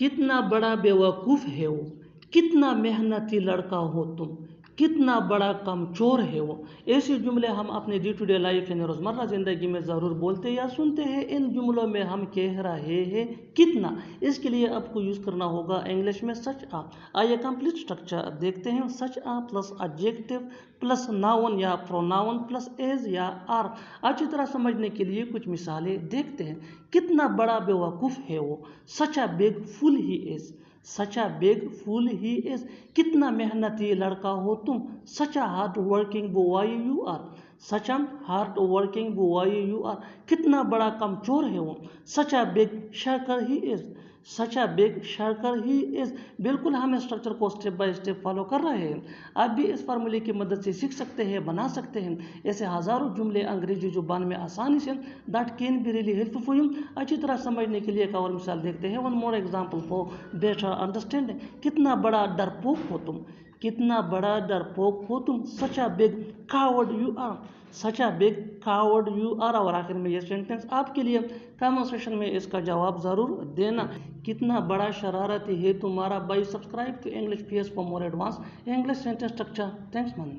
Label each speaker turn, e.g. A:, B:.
A: कितना बड़ा बेवकूफ़ है वो, कितना मेहनती लड़का हो तुम, कितना बड़ा कमचोर है वो। ऐसे जुमले हम अपने डे टू डे लाइफ यानी रोज़मर्रा ज़िंदगी में ज़रूर बोलते या सुनते हैं। इन जुमलों में हम कह रहे हैं कितना, इसके लिए आपको यूज़ करना होगा इंग्लिश में सच आ। आइए कंप्लीट स्ट्रक्चर देखते हैं। सच आ प्लस एडजेक्टिव प्लस नाउन या प्रोनाउन प्लस एज या आर। अच्छी तरह समझने के लिए कुछ मिसालें देखते हैं। कितना बड़ा बेवकूफ़ है वो, such a big fool he is, such a big fool he is. कितना मेहनती लड़का हो तुम, such a hard working boy you are, such a hard working boy you are. कितना बड़ा कमचोर है वो, such a big shirker he is, such a big shirker he is. बिल्कुल हम स्ट्रक्चर को स्टेप बाय स्टेप फॉलो कर रहे हैं। आप भी इस फार्मूले की मदद से सीख सकते हैं, बना सकते हैं ऐसे हज़ारों जुमले अंग्रेजी जुबान में आसानी से। That can be really helpful for you. अच्छी तरह समझने के लिए एक और मिसाल देखते हैं। One more example for better understanding. कितना बड़ा डरपोक हो तुम, कितना बड़ा डरपोक हो तुम, such a big coward you are, such a big coward you are. और आखिर में ये सेंटेंस आपके लिए, कमेंट सेक्शन में इसका जवाब ज़रूर देना। कितना बड़ा शरारती है तुम्हारा भाई। Subscribe to English PS for more advance English sentence structure. Thanks man.